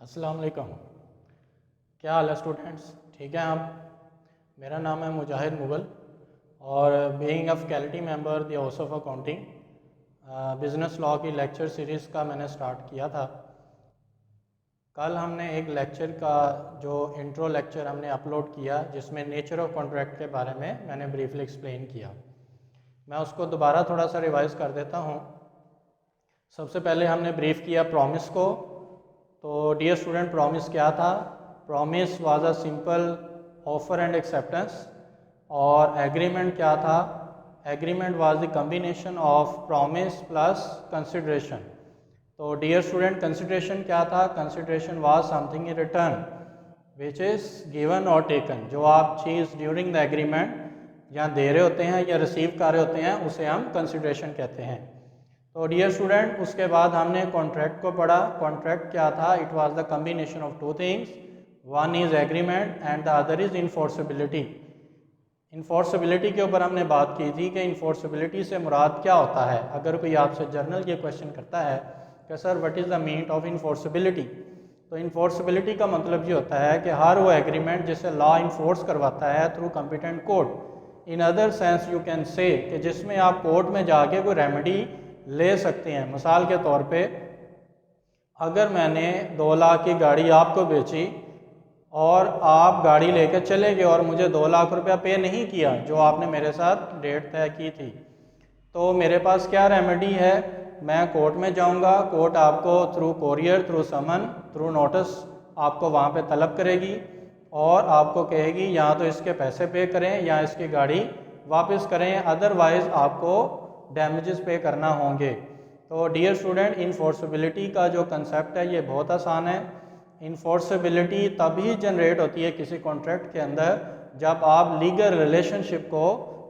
अस्सलाम वालेकुम। क्या हाल है स्टूडेंट्स? ठीक है आप? मेरा नाम है मुजाहिद मुगल और being a faculty member the house of accounting business law की लेक्चर सीरीज़ का मैंने स्टार्ट किया था। कल हमने एक लेक्चर का जो इंट्रो लेक्चर हमने अपलोड किया जिसमें नेचर ऑफ कॉन्ट्रैक्ट के बारे में मैंने ब्रीफली एक्सप्लेन किया। मैं उसको दोबारा थोड़ा सा रिवाइज़ कर देता हूँ। सबसे पहले हमने ब्रीफ किया प्रॉमिस को। तो डियर स्टूडेंट, प्रॉमिस क्या था? Promise was a simple offer and acceptance. और एग्रीमेंट क्या था? Agreement was the combination of promise plus consideration. तो डियर स्टूडेंट, कंसिडरेशन क्या था? Consideration was something in return which is given और टेकन। जो आप चीज़ ड्यूरिंग द एग्रीमेंट या दे रहे होते हैं या रिसीव कर रहे होते हैं उसे हम कंसिडरेशन कहते हैं। तो डियर स्टूडेंट, उसके बाद हमने कॉन्ट्रैक्ट को पढ़ा। कॉन्ट्रैक्ट क्या था? It was the combination of two things, one is agreement and the other is enforceability. Enforceability के ऊपर हमने बात की थी कि इन्फोर्सिबिलिटी से मुराद क्या होता है। अगर कोई आपसे जर्नल ये क्वेश्चन करता है कि sir what is the meaning of enforceability, तो इन्फोर्सिबिलिटी का मतलब ये होता है कि हर वो एग्रीमेंट जिसे लॉ इन्फोर्स करवाता है through competent court. In other sense you can say कि जिसमें आप कोर्ट में जाके कोई रेमेडी ले सकते हैं। मिसाल के तौर पे अगर मैंने 2 लाख की गाड़ी आपको बेची और आप गाड़ी लेकर चले गए और मुझे 2 लाख रुपया पे नहीं किया जो आपने मेरे साथ डेट तय की थी, तो मेरे पास क्या रेमेडी है? मैं कोर्ट में जाऊंगा। कोर्ट आपको थ्रू कोरियर, थ्रू समन, थ्रू नोटिस आपको वहाँ पे तलब करेगी और आपको कहेगी या तो इसके पैसे पे करें या इसकी गाड़ी वापस करें, अदरवाइज़ आपको डैमेजेस पे करना होंगे। तो डियर स्टूडेंट, इन्फोर्सिबिलिटी का जो कंसेप्ट है ये बहुत आसान है। इन्फोर्सिबिलिटी तभी जनरेट होती है किसी कॉन्ट्रैक्ट के अंदर जब आप लीगल रिलेशनशिप को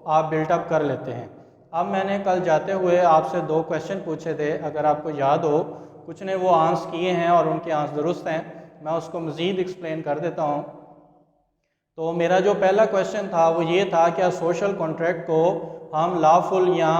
आप बिल्टअप कर लेते हैं। अब मैंने कल जाते हुए आपसे 2 क्वेश्चन पूछे थे, अगर आपको याद हो। कुछ ने वो आंसर किए हैं और उनके आंसर दुरुस्त हैं। मैं उसको मज़ीद एक्सप्लेन कर देता हूँ। तो मेरा जो पहला क्वेश्चन था वो ये था, क्या सोशल कॉन्ट्रैक्ट को हम लॉफुल या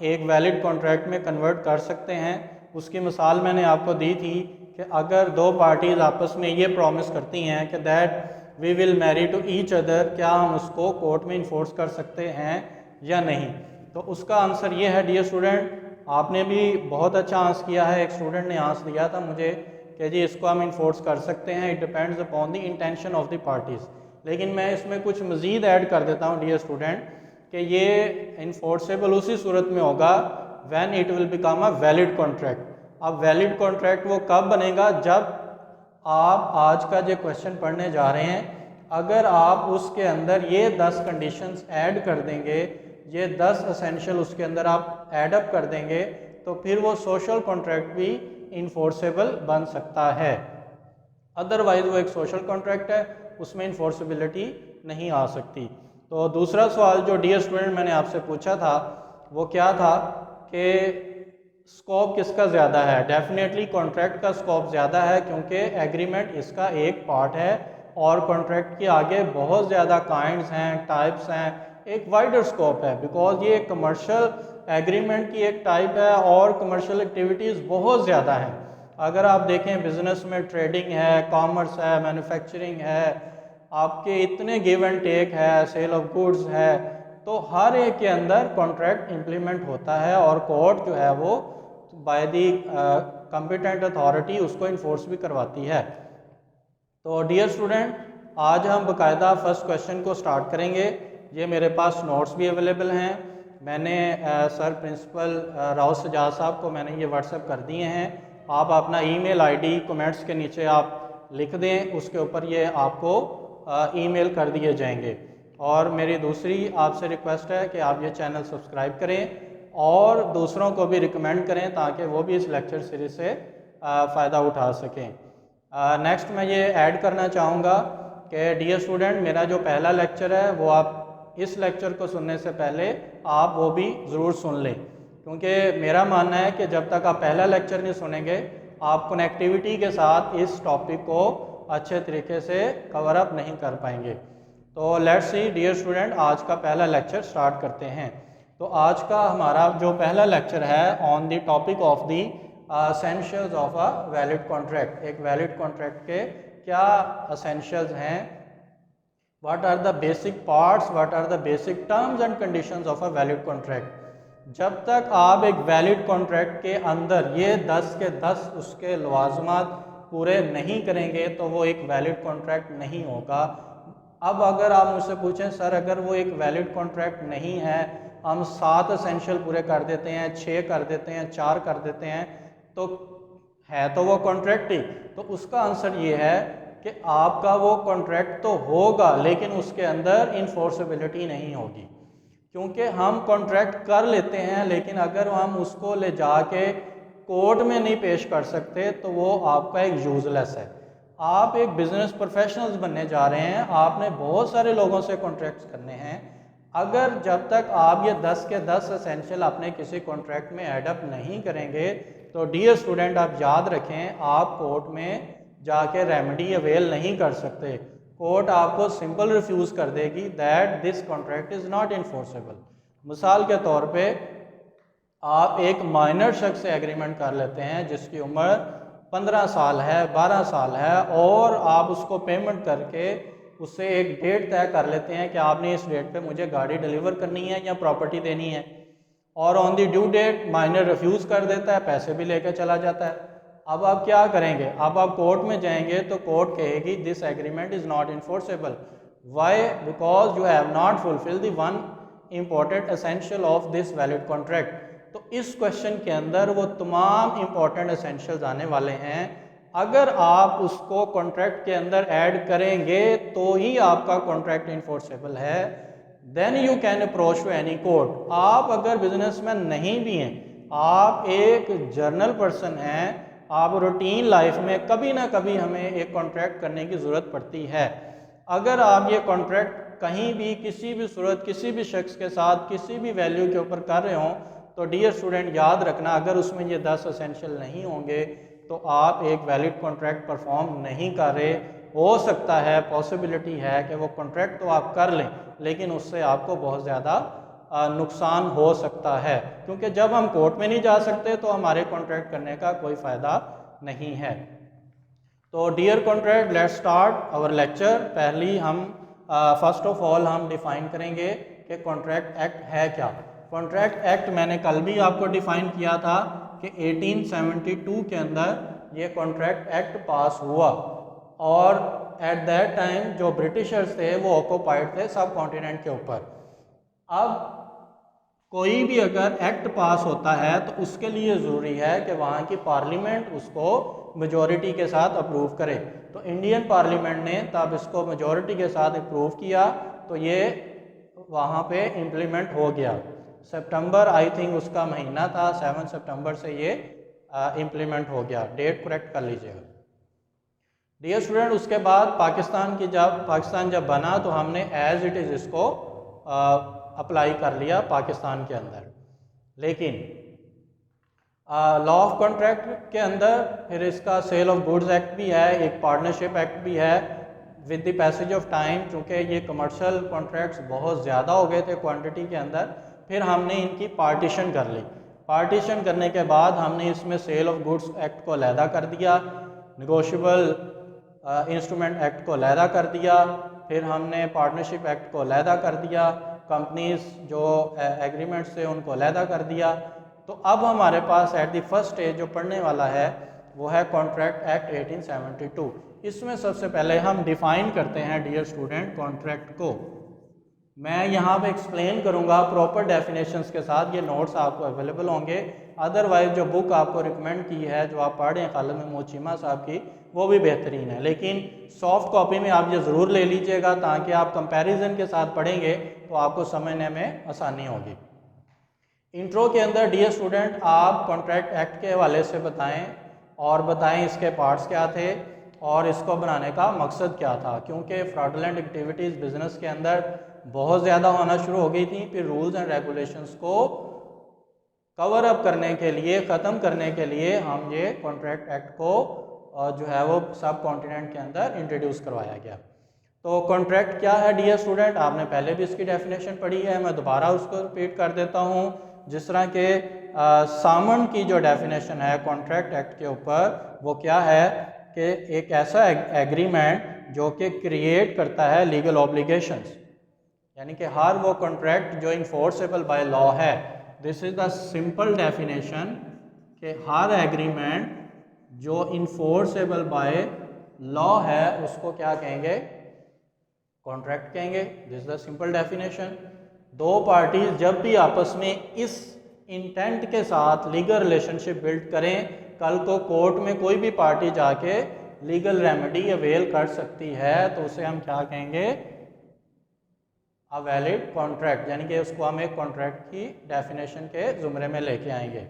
एक वैलिड कॉन्ट्रैक्ट में कन्वर्ट कर सकते हैं? उसकी मिसाल मैंने आपको दी थी कि अगर 2 पार्टीज़ आपस में ये प्रॉमिस करती हैं कि that we will marry to each other, क्या हम उसको कोर्ट में इन्फोर्स कर सकते हैं या नहीं? तो उसका आंसर ये है डियर स्टूडेंट, आपने भी बहुत अच्छा आंसर किया है। एक स्टूडेंट ने आंसर दिया था मुझे कि जी इसको हम इन्फोर्स कर सकते हैं, it depends upon the intention of the parties. लेकिन मैं इसमें कुछ मज़ीद ऐड कर देता हूँ डियर स्टूडेंट कि ये इन्फोर्सेबल उसी सूरत में होगा when it will become a valid contract. अब वैलिड कॉन्ट्रैक्ट वो कब बनेगा? जब आप आज का जो क्वेश्चन पढ़ने जा रहे हैं, अगर आप उसके अंदर ये 10 कंडीशंस ऐड कर देंगे, ये 10 एसेंशियल उसके अंदर आप ऐडअप कर देंगे, तो फिर वो सोशल कॉन्ट्रैक्ट भी इन्फोर्सेबल बन सकता है। अदरवाइज वो एक सोशल कॉन्ट्रैक्ट है, उसमें इन्फोर्सिबिलिटी नहीं आ सकती। तो दूसरा सवाल जो डियर स्टूडेंट मैंने आपसे पूछा था वो क्या था कि स्कोप किसका ज़्यादा है? डेफिनेटली कॉन्ट्रैक्ट का स्कोप ज़्यादा है क्योंकि एग्रीमेंट इसका एक पार्ट है और कॉन्ट्रैक्ट के आगे बहुत ज़्यादा काइंड्स हैं, टाइप्स हैं, एक वाइडर स्कोप है। बिकॉज ये कमर्शियल एग्रीमेंट की एक टाइप है और कमर्शियल एक्टिविटीज़ बहुत ज़्यादा हैं। अगर आप देखें बिजनेस में ट्रेडिंग है, कॉमर्स है, मैन्युफैक्चरिंग है, आपके इतने गिव एंड टेक है, सेल ऑफ गुड्स है, तो हर एक के अंदर कॉन्ट्रैक्ट इम्प्लीमेंट होता है और कोर्ट जो है वो बाय दी कॉम्पिटेंट अथॉरिटी उसको इन्फोर्स भी करवाती है। तो डियर स्टूडेंट, आज हम बाकायदा फर्स्ट क्वेश्चन को स्टार्ट करेंगे। ये मेरे पास नोट्स भी अवेलेबल हैं। मैंने सर प्रिंसिपल राव सजाद साहब को मैंने ये व्हाट्सएप कर दिए हैं। आप अपना ईमेल आईडी कमेंट्स के नीचे आप लिख दें, उसके ऊपर ये आपको ईमेल कर दिए जाएंगे। और मेरी दूसरी आपसे रिक्वेस्ट है कि आप ये चैनल सब्सक्राइब करें और दूसरों को भी रिकमेंड करें ताकि वो भी इस लेक्चर सीरीज से फ़ायदा उठा सकें। नेक्स्ट मैं ये ऐड करना चाहूँगा कि डियर स्टूडेंट, मेरा जो पहला लेक्चर है वो आप इस लेक्चर को सुनने से पहले आप वो भी ज़रूर सुन लें, क्योंकि मेरा मानना है कि जब तक आप पहला लेक्चर नहीं सुनेंगे आप कनेक्टिविटी के साथ इस टॉपिक को अच्छे तरीके से कवर अप नहीं कर पाएंगे। तो लेट्स सी डियर स्टूडेंट, आज का पहला लेक्चर स्टार्ट करते हैं। तो आज का हमारा जो पहला लेक्चर है on the topic of the essentials of a valid contract, एक वैलिड कॉन्ट्रैक्ट के क्या असेंशियल्स हैं, what are the basic parts, what are the basic terms and conditions of a valid contract. जब तक आप एक वैलिड कॉन्ट्रैक्ट के अंदर ये 10 के 10 उसके लवाजमात पूरे नहीं करेंगे तो वो एक वैलिड कॉन्ट्रैक्ट नहीं होगा। अब अगर आप मुझसे पूछें सर अगर वो एक वैलिड कॉन्ट्रैक्ट नहीं है, हम 7 एसेंशियल पूरे कर देते हैं, 6 कर देते हैं, 4 कर देते हैं, तो है तो वो कॉन्ट्रैक्ट ही। तो उसका आंसर ये है कि आपका वो कॉन्ट्रैक्ट तो होगा लेकिन उसके अंदर इन्फोर्सेबिलिटी नहीं होगी, क्योंकि हम कॉन्ट्रैक्ट कर लेते हैं लेकिन अगर हम उसको ले जाके कोर्ट में नहीं पेश कर सकते तो वो आपका एक यूजलेस है। आप एक बिजनेस प्रोफेशनल्स बनने जा रहे हैं, आपने बहुत सारे लोगों से कॉन्ट्रैक्ट्स करने हैं, अगर जब तक आप ये 10 के 10 एसेंशियल अपने किसी कॉन्ट्रैक्ट में एडअप नहीं करेंगे तो डियर स्टूडेंट आप याद रखें आप कोर्ट में जाके रेमेडी अवेल नहीं कर सकते। कोर्ट आपको सिंपल रिफ्यूज कर देगी that this contract is not enforceable. मिसाल के तौर पे आप एक माइनर शख्स से एग्रीमेंट कर लेते हैं जिसकी उम्र 15 साल है, 12 साल है, और आप उसको पेमेंट करके उससे एक डेट तय कर लेते हैं कि आपने इस डेट पे मुझे गाड़ी डिलीवर करनी है या प्रॉपर्टी देनी है, और on the due date minor refuse कर देता है, पैसे भी लेकर चला जाता है। अब आप क्या करेंगे, अब आप कोर्ट में जाएंगे तो कोर्ट कहेगी this agreement is not enforceable. Why? Because you have not fulfil the one important essential of this valid contract. तो इस क्वेश्चन के अंदर वो तमाम इम्पॉर्टेंट एसेंशियल्स आने वाले हैं। अगर आप उसको कॉन्ट्रैक्ट के अंदर ऐड करेंगे तो ही आपका कॉन्ट्रैक्ट इन्फोर्सेबल है, then you can approach to any court. आप अगर बिजनेसमैन नहीं भी हैं, आप एक जर्नल पर्सन हैं, आप रूटीन लाइफ में कभी ना कभी हमें एक कॉन्ट्रैक्ट करने की ज़रूरत पड़ती है। अगर आप ये कॉन्ट्रैक्ट कहीं भी किसी भी सूरत किसी भी शख्स के साथ किसी भी वैल्यू के ऊपर कर रहे हों तो डियर स्टूडेंट याद रखना अगर उसमें ये 10 एसेंशियल नहीं होंगे तो आप एक वैलिड कॉन्ट्रैक्ट परफॉर्म नहीं कर रहे। हो सकता है, पॉसिबिलिटी है कि वो कॉन्ट्रैक्ट तो आप कर लें लेकिन उससे आपको बहुत ज़्यादा नुकसान हो सकता है, क्योंकि जब हम कोर्ट में नहीं जा सकते तो हमारे कॉन्ट्रैक्ट करने का कोई फ़ायदा नहीं है। तो dear contract, let's start our lecture. पहली हम फर्स्ट ऑफ ऑल हम डिफ़ाइन करेंगे कि कॉन्ट्रैक्ट एक्ट है क्या। कॉन्ट्रैक्ट एक्ट मैंने कल भी आपको डिफ़ाइन किया था कि 1872 के अंदर ये कॉन्ट्रैक्ट एक्ट पास हुआ, और एट दैट टाइम जो ब्रिटिशर्स थे वो ऑक्यूपाइड थे सब कॉन्टिनेंट के ऊपर। अब कोई भी अगर एक्ट पास होता है तो उसके लिए ज़रूरी है कि वहाँ की पार्लियामेंट उसको मेजॉरिटी के साथ अप्रूव करे। तो इंडियन पार्लियामेंट ने तब इसको मेजॉरिटी के साथ अप्रूव किया तो ये वहाँ पे इम्प्लीमेंट हो गया। सितंबर आई थिंक उसका महीना था, 7 सितंबर से ये इम्प्लीमेंट हो गया। डेट करेक्ट कर लीजिएगा डियर स्टूडेंट। उसके बाद पाकिस्तान जब बना तो हमने एज इट इज़ इसको अप्लाई कर लिया पाकिस्तान के अंदर। लेकिन लॉ ऑफ कॉन्ट्रैक्ट के अंदर फिर इसका सेल ऑफ गुड्स एक्ट भी है, एक पार्टनरशिप एक्ट भी है। With the passage of time चूँकि ये कमर्शियल कॉन्ट्रैक्ट्स बहुत ज़्यादा हो गए थे क्वांटिटी के अंदर, फिर हमने इनकी पार्टीशन कर ली। पार्टीशन करने के बाद हमने इसमें सेल ऑफ गुड्स एक्ट को अलहदा कर दिया, नेगोशिएबल इंस्ट्रूमेंट एक्ट को अलहदा कर दिया, फिर हमने पार्टनरशिप एक्ट को अलहदा कर दिया, कंपनीज जो एग्रीमेंट्स थे उनको अलहदा कर दिया। तो अब हमारे पास एट द फर्स्ट स्टेज जो पढ़ने वाला है वो है कॉन्ट्रैक्ट एक्ट 1872। इसमें सबसे पहले हम डिफ़ाइन करते हैं डियर स्टूडेंट कॉन्ट्रैक्ट को। मैं यहाँ पे एक्सप्लेन करूँगा प्रॉपर डेफिनेशंस के साथ, ये नोट्स आपको अवेलेबल होंगे। अदरवाइज जो बुक आपको रिकमेंड की है जो आप पढ़ रहे हैं खालिद महमूद चीमा साहब की, वो भी बेहतरीन है, लेकिन सॉफ्ट कॉपी में आप ये ज़रूर ले लीजिएगा ताकि आप कंपैरिजन के साथ पढ़ेंगे तो आपको समझने में आसानी होगी। इंट्रो के अंदर डियर स्टूडेंट आप कॉन्ट्रैक्ट एक्ट के हवाले से बताएं और बताएं इसके पार्ट्स क्या थे और इसको बनाने का मकसद क्या था, क्योंकि फ्रॉडुलेंट एक्टिविटीज़ बिजनेस के अंदर बहुत ज़्यादा होना शुरू हो गई थी। फिर रूल्स एंड रेगुलेशंस को कवर अप करने के लिए, ख़त्म करने के लिए हम ये कॉन्ट्रैक्ट एक्ट को जो है वो सब कॉन्टिनेंट के अंदर इंट्रोड्यूस करवाया गया। तो कॉन्ट्रैक्ट क्या है डियर स्टूडेंट, आपने पहले भी इसकी डेफिनेशन पढ़ी है, मैं दोबारा उसको रिपीट कर देता हूँ। जिस तरह के सामन की जो डेफिनेशन है कॉन्ट्रैक्ट एक्ट के ऊपर, वो क्या है कि एक ऐसा एग्रीमेंट जो कि क्रिएट करता है लीगल ऑब्लिगेशंस, यानी कि हर वो कॉन्ट्रैक्ट जो इन्फोर्सेबल बाय लॉ है। This is the simple definition कि हर एग्रीमेंट जो इन्फोर्सेबल बाय लॉ है उसको क्या कहेंगे, कॉन्ट्रैक्ट कहेंगे। This is the simple definition. दो पार्टीज जब भी आपस में इस इंटेंट के साथ लीगल रिलेशनशिप बिल्ड करें, कल को कोर्ट में कोई भी पार्टी जाके लीगल रेमेडी अवेल कर सकती है, तो उसे हम क्या कहेंगे, अ वैलिड कॉन्ट्रैक्ट, यानी कि उसको हम एक कॉन्ट्रैक्ट की डेफिनेशन के ज़ुमरे में लेके आएंगे।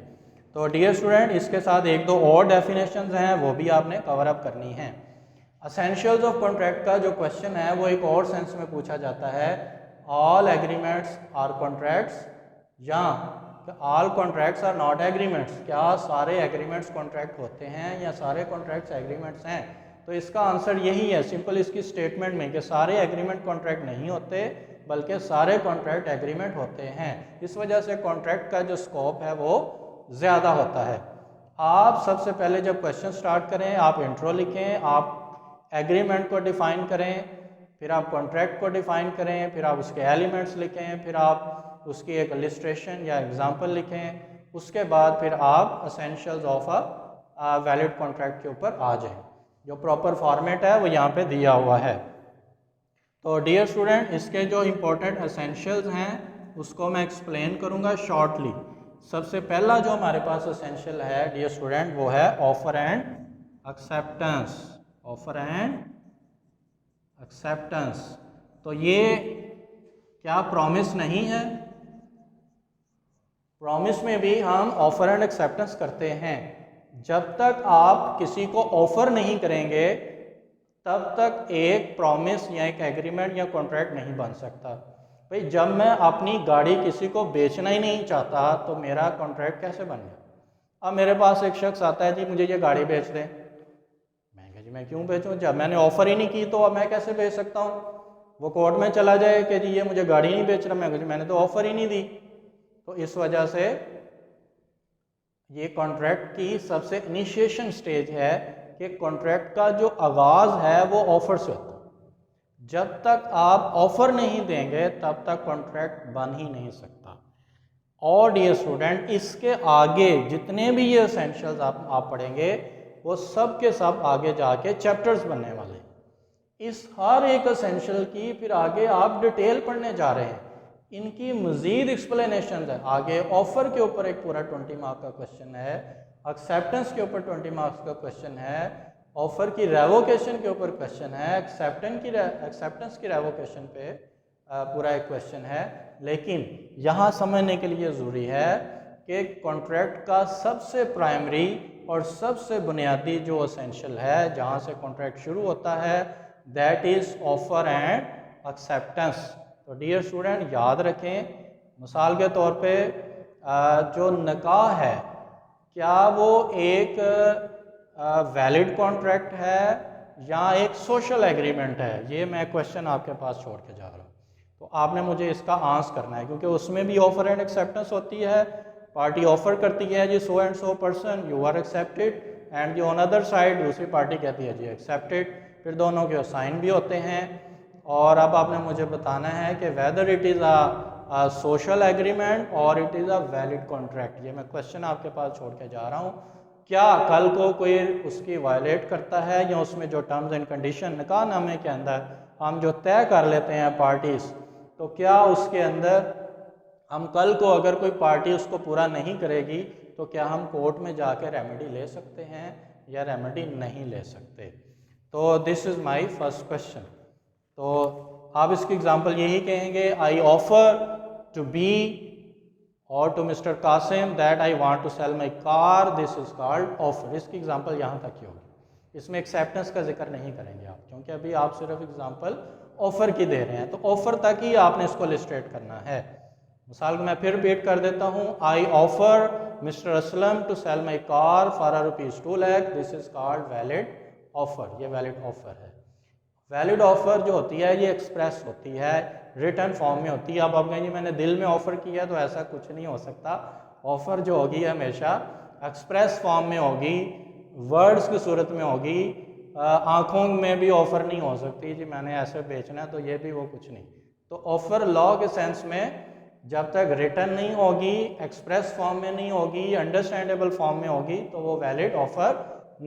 तो डियर स्टूडेंट, इसके साथ एक दो और डेफिनेशंस हैं, वो भी आपने कवर अप करनी है। असेंशियल्स ऑफ कॉन्ट्रैक्ट का जो क्वेश्चन है वो एक और सेंस में पूछा जाता है, ऑल एग्रीमेंट्स आर कॉन्ट्रैक्ट्स या all contracts are not agreements, क्या सारे एग्रीमेंट्स कॉन्ट्रैक्ट होते हैं या सारे कॉन्ट्रैक्ट्स एग्रीमेंट्स हैं। तो इसका आंसर यही है सिंपल इसकी स्टेटमेंट में कि सारे एग्रीमेंट कॉन्ट्रैक्ट नहीं होते बल्कि सारे कॉन्ट्रैक्ट एग्रीमेंट होते हैं। इस वजह से कॉन्ट्रैक्ट का जो स्कोप है वो ज़्यादा होता है। आप सबसे पहले जब क्वेश्चन स्टार्ट करें आप इंट्रो लिखें, आप एग्रीमेंट को डिफ़ाइन करें, फिर आप कॉन्ट्रैक्ट को डिफ़ाइन करें, फिर आप उसके एलिमेंट्स लिखें, फिर आप उसकी एक इलस्ट्रेशन या एग्जांपल लिखें, उसके बाद फिर आप essentials of a valid contract के ऊपर आ जाएं। जो प्रॉपर फॉर्मेट है वो यहाँ पे दिया हुआ है। तो डियर स्टूडेंट, इसके जो इम्पोर्टेंट एसेंशियल्स हैं उसको मैं एक्सप्लेन करूँगा शॉर्टली। सबसे पहला जो हमारे पास एसेंशियल है डियर स्टूडेंट वो है offer and acceptance. Offer and acceptance, तो ये क्या प्रॉमिस नहीं है? प्रॉमिस में भी हम ऑफर एंड एक्सेप्टेंस करते हैं। जब तक आप किसी को ऑफर नहीं करेंगे तब तक एक प्रॉमिस या एक एग्रीमेंट या कॉन्ट्रैक्ट नहीं बन सकता। भाई जब मैं अपनी गाड़ी किसी को बेचना ही नहीं चाहता तो मेरा कॉन्ट्रैक्ट कैसे बन गया? अब मेरे पास एक शख्स आता है, जी मुझे ये गाड़ी बेच दें। मैं कहा जी मैं क्यों बेचूं, जब मैंने ऑफर ही नहीं की तो अब मैं कैसे बेच सकता हूँ? वो कोर्ट में चला जाए कि जी ये मुझे गाड़ी नहीं बेच रहा, मैं कहा जी मैंने तो ऑफर ही नहीं दी। तो इस वजह से ये कॉन्ट्रैक्ट की सबसे इनिशिएशन स्टेज है कि कॉन्ट्रैक्ट का जो आगाज़ है वो ऑफर से होता है। जब तक आप ऑफर नहीं देंगे तब तक कॉन्ट्रैक्ट बन ही नहीं सकता। और डियर स्टूडेंट, इसके आगे जितने भी ये एसेंशियल्स आप पढ़ेंगे वो सब के सब आगे जाके चैप्टर्स बनने वाले। इस हर एक एसेंशियल की फिर आगे आप डिटेल पढ़ने जा रहे हैं, इनकी मज़ीद एक्सप्लेनेशन है। आगे ऑफर के ऊपर एक पूरा 20 मार्क का क्वेश्चन है, एक्सेप्टेंस के ऊपर 20 मार्क्स का क्वेश्चन है, ऑफर की रेवोकेशन के ऊपर क्वेश्चन है, एक्सेप्टेंस की रेवोकेशन पे पूरा एक क्वेश्चन है। लेकिन यहाँ समझने के लिए ज़रूरी है कि कॉन्ट्रैक्ट का सबसे प्राइमरी और सबसे बुनियादी जो एसेंशियल है जहाँ से कॉन्ट्रैक्ट शुरू होता है that is offer and acceptance. तो डियर स्टूडेंट याद रखें, मिसाल के तौर पे जो निकाह है क्या वो एक वैलिड कॉन्ट्रैक्ट है या एक सोशल एग्रीमेंट है? ये मैं क्वेश्चन आपके पास छोड़ के जा रहा हूँ। तो आपने मुझे इसका आंसर करना है, क्योंकि उसमें भी ऑफर एंड एक्सेप्टेंस होती है। पार्टी ऑफर करती है जी so and so person you are accepted, and जो ऑन अदर साइड दूसरी पार्टी कहती है जी एक्सेप्टेड। फिर दोनों के साइन भी होते हैं। और अब आपने मुझे बताना है कि whether it is a social agreement और it is a valid contract. ये मैं क्वेश्चन आपके पास छोड़ के जा रहा हूँ। क्या कल को कोई उसकी वायलेट करता है या उसमें जो टर्म्स एंड कंडीशन निकाहनामे के अंदर हम जो तय कर लेते हैं पार्टीज, तो क्या उसके अंदर हम कल को अगर कोई पार्टी उसको पूरा नहीं करेगी तो क्या हम कोर्ट में जाकर रेमेडी ले सकते हैं या रेमेडी नहीं ले सकते? तो this is my first question. तो आप इसकी एग्जांपल यही कहेंगे, आई ऑफर टू बी और to mister Kasim that I want to sell my car, this is called offer. इसकी एग्जांपल यहाँ तक ही होगी, इसमें एक्सेप्टेंस का जिक्र नहीं करेंगे आप, क्योंकि अभी आप सिर्फ एग्जांपल ऑफर की दे रहे हैं। तो ऑफर तक ही आपने इसको इलस्ट्रेट करना है। मिसाल मैं फिर रिपीट कर देता हूँ, I offer mister Aslam to sell my car for ₹2 lakh, this is called valid offer. ये वैलिड ऑफर है। वैलिड ऑफर जो होती है ये एक्सप्रेस होती है, रिटर्न फॉर्म में होती है। अब आप कहेंगे मैंने दिल में ऑफर किया तो ऐसा कुछ नहीं हो सकता। ऑफ़र जो होगी हमेशा एक्सप्रेस फॉर्म में होगी, वर्ड्स की सूरत में होगी। आँखों में भी ऑफ़र नहीं हो सकती जी मैंने ऐसे बेचना है, तो ये भी वो कुछ नहीं। तो ऑफ़र लॉ के सेंस में जब तक रिटर्न नहीं होगी, एक्सप्रेस फॉर्म में नहीं होगी, अंडरस्टैंडेबल फॉर्म में होगी, तो वो वैलिड ऑफ़र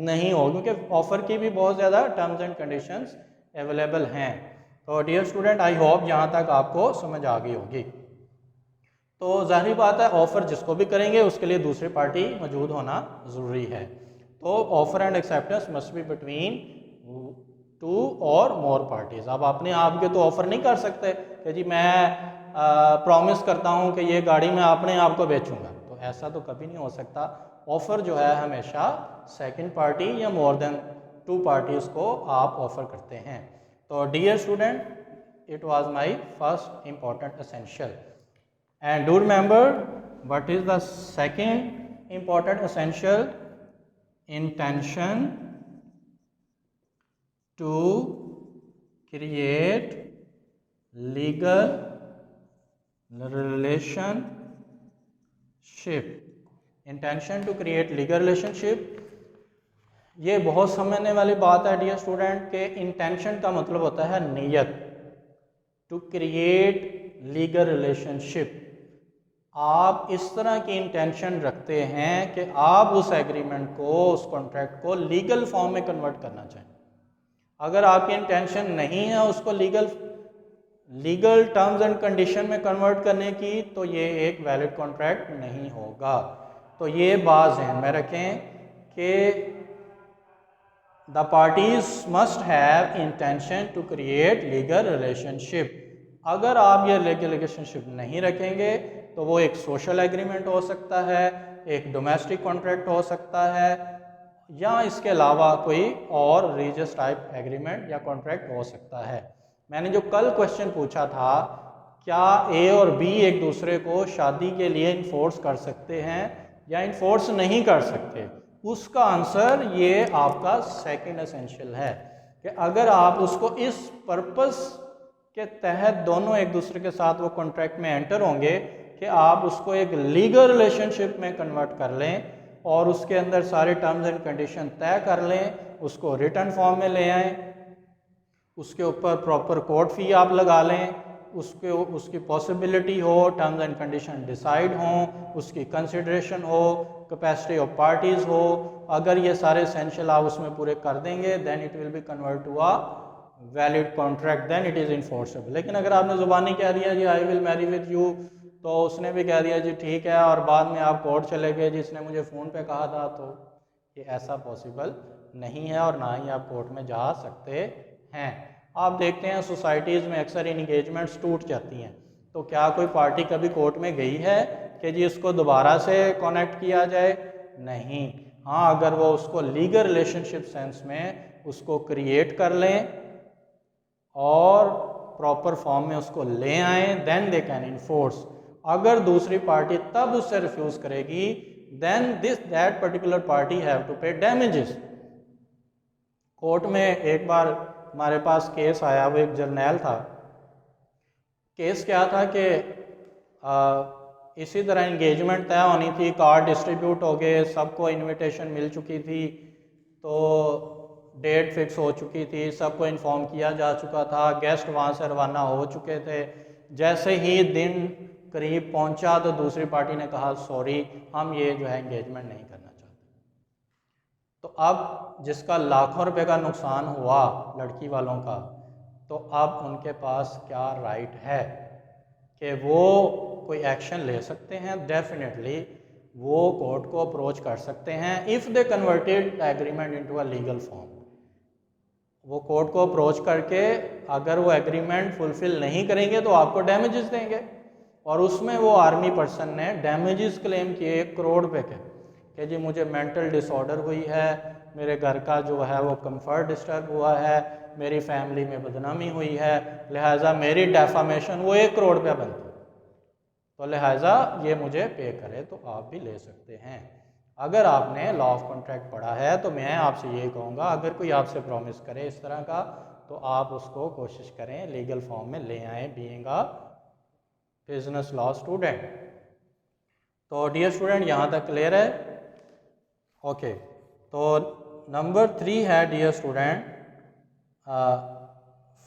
नहीं होगी, क्योंकि ऑफ़र की भी बहुत ज़्यादा टर्म्स एंड कंडीशंस अवेलेबल हैं। तो डियर स्टूडेंट, आई होप यहाँ तक आपको समझ आ गई होगी। तो जाहिर बात है, ऑफ़र जिसको भी करेंगे उसके लिए दूसरी पार्टी मौजूद होना ज़रूरी है। तो offer and acceptance must be between 2 और मोर पार्टीज़। अब अपने आप के तो ऑफ़र नहीं कर सकते कि जी मैं प्रॉमिस करता हूँ कि ये गाड़ी मैं अपने आप को बेचूंगा, तो ऐसा तो कभी नहीं हो सकता। ऑफ़र जो है हमेशा सेकंड पार्टी या मोर देन 2 पार्टीज़ को आप ऑफ़र करते हैं। तो dear student, it was my first important essential, and do remember what is the second important essential? Intention to create legal relationship. Intention to create legal relationship, ये बहुत समझने वाली बात है डियर स्टूडेंट के इंटेंशन का मतलब होता है नीयत। टू क्रिएट लीगल रिलेशनशिप, आप इस तरह की इंटेंशन रखते हैं कि आप उस एग्रीमेंट को, उस कॉन्ट्रैक्ट को लीगल फॉर्म में कन्वर्ट करना चाहें। अगर आपकी इंटेंशन नहीं है उसको लीगल टर्म्स एंड कंडीशन में कन्वर्ट करने की, तो ये एक वैलिड कॉन्ट्रैक्ट नहीं होगा। तो ये बात ध्यान में रखें कि the parties must have intention to create legal relationship. अगर आप ये लीगल रिलेशनशिप नहीं रखेंगे तो वो एक सोशल एग्रीमेंट हो सकता है, एक डोमेस्टिक कॉन्ट्रैक्ट हो सकता है, या इसके अलावा कोई और रिलीजियस टाइप एग्रीमेंट या कॉन्ट्रैक्ट हो सकता है। मैंने जो कल क्वेश्चन पूछा था, क्या ए और बी एक दूसरे को शादी के लिए इन्फोर्स कर सकते हैं या इन्फोर्स नहीं कर सकते, उसका आंसर ये आपका सेकंड एसेंशियल है कि अगर आप उसको इस पर्पस के तहत दोनों एक दूसरे के साथ वो कॉन्ट्रैक्ट में एंटर होंगे कि आप उसको एक लीगल रिलेशनशिप में कन्वर्ट कर लें और उसके अंदर सारे टर्म्स एंड कंडीशन तय कर लें, उसको रिटर्न फॉर्म में ले आएँ, उसके ऊपर प्रॉपर कोर्ट फी आप लगा लें, उसकी पॉसिबिलिटी हो, टर्म्स एंड कंडीशन डिसाइड हों, उसकी कंसिडरेशन हो, कैपेसिटी ऑफ पार्टीज़ हो, अगर ये सारे एसेंशियल आप उसमें पूरे कर देंगे, then it will be convert to a valid contract, then it is enforceable. लेकिन अगर आपने ज़ुबानी कह दिया जी I will marry with you, तो उसने भी कह दिया जी ठीक है, और बाद में आप कोर्ट चले गए जिसने मुझे फ़ोन पे कहा था, तो ये ऐसा पॉसिबल नहीं है और ना ही आप कोर्ट में जा सकते हैं। आप देखते हैं सोसाइटीज़ में अक्सर इंगेजमेंट्स टूट जाती हैं, तो क्या कोई पार्टी कभी कोर्ट में गई है कि जी इसको दोबारा से कनेक्ट किया जाए? नहीं। हाँ, अगर वो उसको लीगल रिलेशनशिप सेंस में उसको क्रिएट कर लें और प्रॉपर फॉर्म में उसको ले आएँ, देन दे कैन इन्फोर्स। अगर दूसरी पार्टी तब उससे रिफ्यूज़ करेगी, then that particular party have to pay damages. Court में एक बार हमारे पास केस आया, वो एक जर्नैल था। केस क्या था कि इसी तरह इंगेजमेंट तय होनी थी, कार्ड डिस्ट्रीब्यूट हो गए, सबको इनविटेशन मिल चुकी थी, तो डेट फिक्स हो चुकी थी, सबको इन्फॉर्म किया जा चुका था, गेस्ट वहाँ से रवाना हो चुके थे। जैसे ही दिन करीब पहुँचा तो दूसरी पार्टी ने कहा सॉरी, हम ये जो है इंगेजमेंट नहीं करना चाहते। तो अब जिसका लाखों रुपए का नुकसान हुआ लड़की वालों का, तो अब उनके पास क्या राइट है कि वो कोई एक्शन ले सकते हैं? डेफिनेटली वो कोर्ट को अप्रोच कर सकते हैं if they converted agreement into a legal form. वो कोर्ट को अप्रोच करके अगर वो एग्रीमेंट फुलफिल नहीं करेंगे तो आपको डैमेजेस देंगे, और उसमें वो आर्मी पर्सन ने डैमेजेस क्लेम किए 1 करोड़ रुपए के कि जी मुझे मेंटल डिसऑर्डर हुई है, मेरे घर का जो है वो कंफर्ट डिस्टर्ब हुआ है, मेरी फैमिली में बदनामी हुई है, लिहाजा मेरी डेफामेशन वो 1 करोड़ रुपया बनती, तो लिहाजा ये मुझे पे करे। तो आप भी ले सकते हैं। अगर आपने लॉ ऑफ कॉन्ट्रैक्ट पढ़ा है तो मैं आपसे ये कहूँगा, अगर कोई आपसे प्रॉमिस करे इस तरह का, तो आप उसको कोशिश करें लीगल फॉर्म में ले आएँ, being a business law student. तो डियर स्टूडेंट यहाँ तक क्लियर है? ओके, तो नंबर 3 है dear student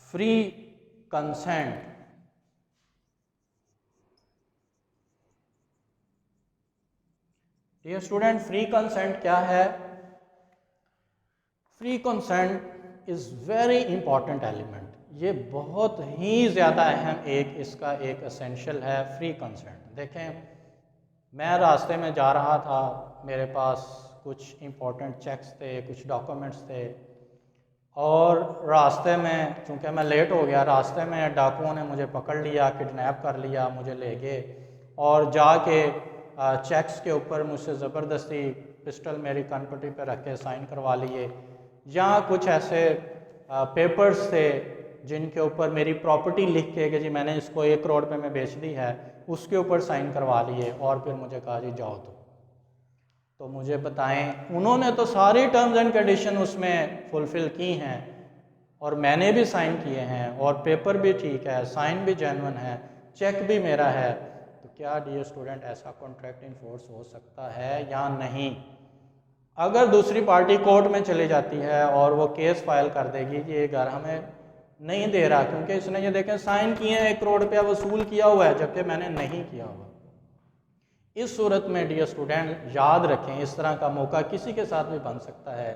free consent. Dear student free consent क्या है? Free consent is very important element. ये बहुत ही ज़्यादा अहम इसका एक एसेंशियल है फ्री कंसेंट। देखें, मैं रास्ते में जा रहा था, मेरे पास कुछ इम्पोर्टेंट चेक्स थे, कुछ डॉक्यूमेंट्स थे, और रास्ते में चूँकि मैं लेट हो गया, रास्ते में डाकुओं ने मुझे पकड़ लिया, किडनैप कर लिया, मुझे ले गए और जाके चेक्स के ऊपर मुझसे ज़बरदस्ती पिस्टल मेरी कनपट्टी पे रख के साइन करवा लिए, या कुछ ऐसे पेपर्स थे जिनके ऊपर मेरी प्रॉपर्टी लिख के कि जी मैंने इसको 1 करोड़ पे में बेच दी है, उसके ऊपर साइन करवा लिए और फिर मुझे कहा जी जाओ। तो मुझे बताएं, उन्होंने तो सारी टर्म्स एंड कंडीशन उसमें फुलफ़िल की हैं और मैंने भी साइन किए हैं और पेपर भी ठीक है, साइन भी जेन्युइन है, चेक भी मेरा है, तो क्या डियर स्टूडेंट ऐसा कॉन्ट्रैक्ट इन्फोर्स हो सकता है या नहीं? अगर दूसरी पार्टी कोर्ट में चली जाती है और वो केस फाइल कर देगी कि ये घर हमें नहीं दे रहा क्योंकि इसने ये देखें साइन किए हैं, 1 करोड़ रुपया वसूल किया हुआ है, जबकि मैंने नहीं किया हुआ। इस सूरत में डियर स्टूडेंट याद रखें, इस तरह का मौका किसी के साथ भी बन सकता है।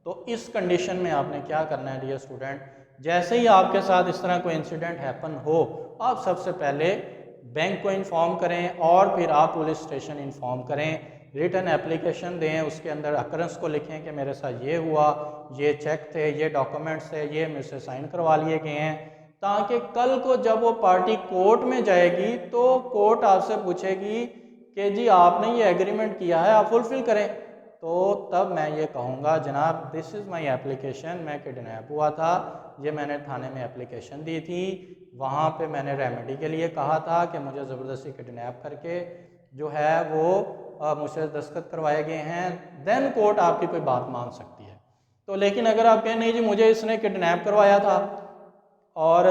तो इस कंडीशन में आपने क्या करना है डियर स्टूडेंट, जैसे ही आपके साथ इस तरह कोई इंसिडेंट हैपन हो, आप सबसे पहले बैंक को इन्फॉर्म करें और फिर आप पुलिस स्टेशन इन्फॉर्म करें, रिटन एप्लीकेशन दें, उसके अंदर अकरेंस को लिखें कि मेरे साथ ये हुआ, ये चेक थे, ये डॉक्यूमेंट्स थे, ये मेरे से साइन करवा लिए गए हैं, ताकि कल को जब वो पार्टी कोर्ट में जाएगी तो कोर्ट आपसे पूछेगी कि जी आपने ये एग्रीमेंट किया है, आप फुलफिल करें। तो तब मैं ये कहूँगा जनाब दिस इज़ माई एप्लीकेशन, मैं किडनैप हुआ था, ये मैंने थाने में एप्लीकेशन दी थी, वहाँ पे मैंने रेमेडी के लिए कहा था कि मुझे ज़बरदस्ती किडनैप करके जो है वो मुझसे दस्तखत करवाए गए हैं, देन कोर्ट आपकी कोई बात मान सकती है। तो लेकिन अगर आप कहें नहीं जी मुझे इसने किडनैप करवाया था और